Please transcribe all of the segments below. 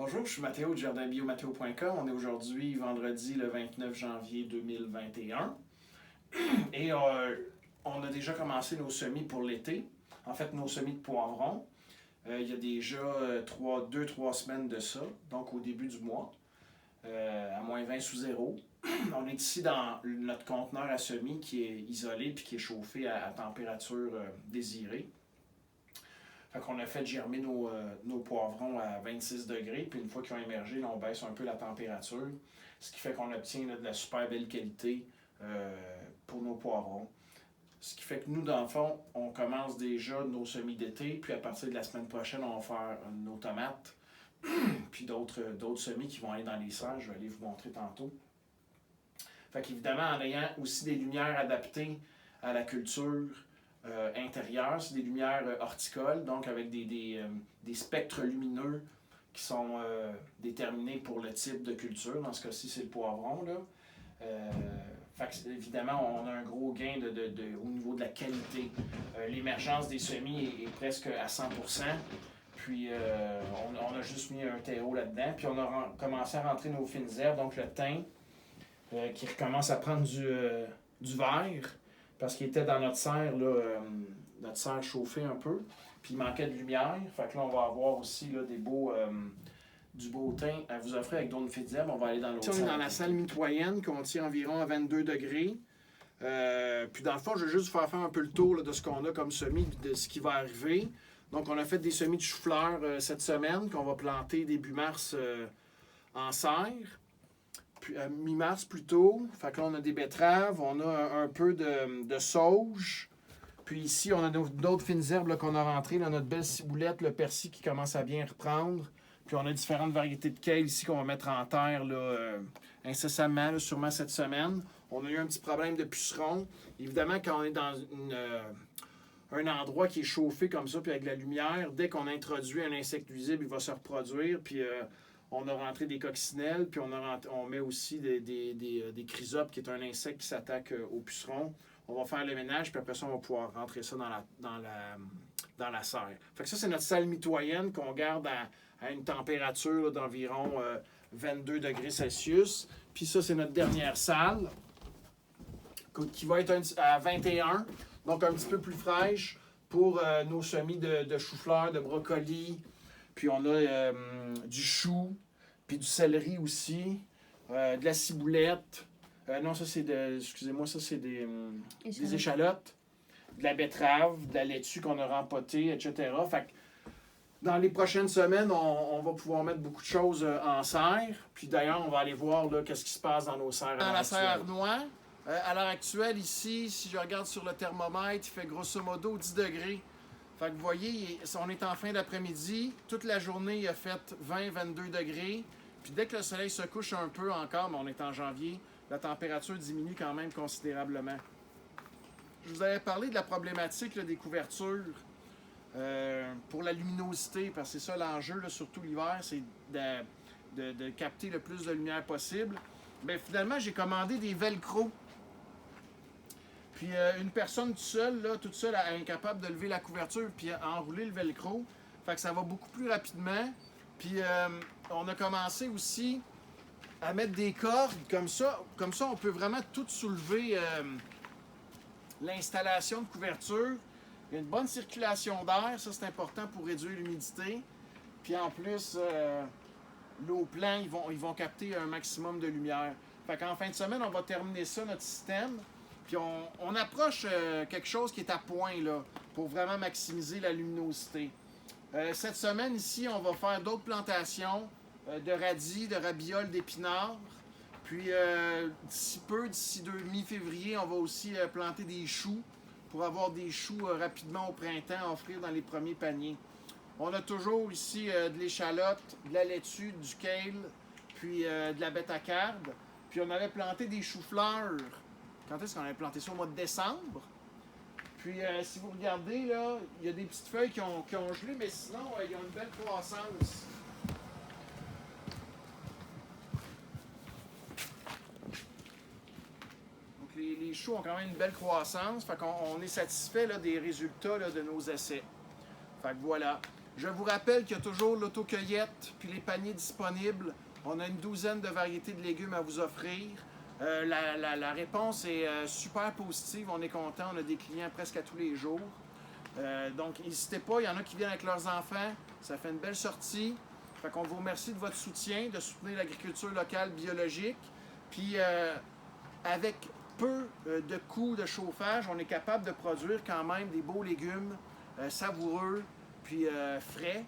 Bonjour, je suis Mathéo de jardinbiomathéo.com. On est aujourd'hui vendredi le 29 janvier 2021 et on a déjà commencé nos semis pour l'été. En fait, nos semis de poivrons. Il y a déjà 2-3 semaines de ça, donc au début du mois, à moins 20 sous zéro. On est ici dans notre conteneur à semis qui est isolé puis qui est chauffé à température désirée. Fait qu'on a fait germer nos poivrons à 26 degrés, puis une fois qu'ils ont émergé, là, on baisse un peu la température, ce qui fait qu'on obtient là, de la super belle qualité pour nos poivrons. Ce qui fait que nous, dans le fond, on commence déjà nos semis d'été, puis à partir de la semaine prochaine, on va faire nos tomates, puis d'autres semis qui vont aller dans les serres, je vais aller vous montrer tantôt. Fait qu'évidemment, en ayant aussi des lumières adaptées à la culture, intérieure, c'est des lumières horticoles, donc avec des spectres lumineux qui sont déterminés pour le type de culture. Dans ce cas-ci, c'est le poivron. Là. Fait que, évidemment, on a un gros gain au niveau de la qualité. L'émergence des semis est presque à 100%. Puis on a juste mis un terreau là-dedans. Puis on a commencé à rentrer nos fines herbes, donc le thym, qui recommence à prendre du vert. Parce qu'il était dans notre serre, là, notre serre chauffée un peu, puis il manquait de lumière. Fait que là, on va avoir aussi là, du beau thym à vous offrir avec d'autres fines herbes. On va aller dans l'autre salle. On est dans la salle mitoyenne qu'on tient environ à 22 degrés. Puis dans le fond, je vais juste vous faire un peu le tour là, de ce qu'on a comme semis, de ce qui va arriver. Donc, on a fait des semis de chou-fleur cette semaine qu'on va planter début mars en serre. Puis, mi-mars plutôt. Fait que là, on a des betteraves, on a un peu de sauge. Puis ici, on a d'autres fines herbes qu'on a rentrées. Là, notre belle ciboulette, le persil qui commence à bien reprendre. Puis on a différentes variétés de kale ici qu'on va mettre en terre là, incessamment, là, sûrement cette semaine. On a eu un petit problème de pucerons. Évidemment, quand on est dans un endroit qui est chauffé comme ça, puis avec de la lumière, dès qu'on introduit un insecte nuisible, il va se reproduire. Puis on a rentré des coccinelles, puis on met aussi des chrysopes, qui est un insecte qui s'attaque aux pucerons. On va faire le ménage, puis après ça, on va pouvoir rentrer ça dans la serre. Fait que ça, c'est notre salle mitoyenne qu'on garde à une température d'environ 22 degrés Celsius. Puis ça, c'est notre dernière salle, qui va être à 21, donc un petit peu plus fraîche, pour nos semis de chou-fleur, de brocoli. Puis on a du chou, puis du céleri aussi, de la ciboulette. Non, ça c'est excusez-moi, ça c'est des échalotes, de la betterave, de la laitue qu'on a rempotée, etc. Fait que dans les prochaines semaines, on va pouvoir mettre beaucoup de choses en serre. Puis d'ailleurs, on va aller voir là, qu'est-ce qui se passe dans nos serres. Dans la serre Arnois, à l'heure actuelle, ici, si je regarde sur le thermomètre, il fait grosso modo 10 degrés. Fait que vous voyez, on est en fin d'après-midi. Toute la journée, il a fait 20-22 degrés. Puis dès que le soleil se couche un peu encore, mais on est en janvier, la température diminue quand même considérablement. Je vous avais parlé de la problématique là, des couvertures pour la luminosité, parce que c'est ça l'enjeu, là, surtout l'hiver, c'est de capter le plus de lumière possible. Bien, finalement, j'ai commandé des velcro. Puis une personne toute seule, est incapable de lever la couverture puis enrouler le velcro. Fait que ça va beaucoup plus rapidement. Puis on a commencé aussi à mettre des cordes comme ça. Comme ça, on peut vraiment tout soulever l'installation de couverture. Il y a une bonne circulation d'air. Ça, c'est important pour réduire l'humidité. Puis en plus, l'eau pleine, ils vont capter un maximum de lumière. Fait qu'en fin de semaine, on va terminer ça, notre système. Puis on approche quelque chose qui est à point là, pour vraiment maximiser la luminosité. Cette semaine ici, on va faire d'autres plantations de radis, de rabioles, d'épinards. Puis d'ici mi-février, on va aussi planter des choux pour avoir des choux rapidement au printemps, offrir dans les premiers paniers. On a toujours ici de l'échalote, de la laitue, du kale, puis de la bêta-carbe. Puis on avait planté des choux-fleurs. Quand est-ce qu'on avait planté ça? Au mois de décembre. Puis, si vous regardez, là, il y a des petites feuilles qui ont gelé, mais sinon, ils ont une belle croissance. Donc, les choux ont quand même une belle croissance. Fait qu'on est satisfait là, des résultats là, de nos essais. Fait que voilà. Je vous rappelle qu'il y a toujours l'autocueillette puis les paniers disponibles. On a une douzaine de variétés de légumes à vous offrir. La réponse est super positive. On est content. On a des clients presque à tous les jours. Donc, n'hésitez pas. Il y en a qui viennent avec leurs enfants. Ça fait une belle sortie. Fait qu'on vous remercie de votre soutien, de soutenir l'agriculture locale biologique. Puis, avec peu de coûts de chauffage, on est capable de produire quand même des beaux légumes savoureux puis frais.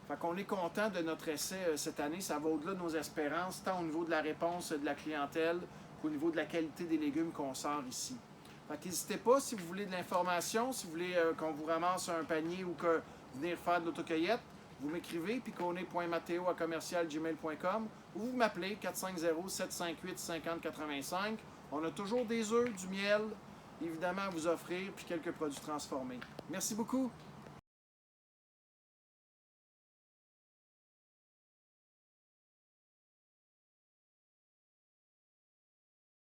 Fait qu'on est content de notre essai cette année. Ça va au-delà de nos espérances, tant au niveau de la réponse de la clientèle qu'au niveau de la qualité des légumes qu'on sort ici. Fait qu'hésitez pas si vous voulez de l'information, si vous voulez qu'on vous ramasse un panier ou que venir faire de l'autocueillette, vous m'écrivez piconnet.mateo@commercialgmail.com ou vous m'appelez 450-758-5085. On a toujours des œufs, du miel, évidemment à vous offrir, puis quelques produits transformés. Merci beaucoup!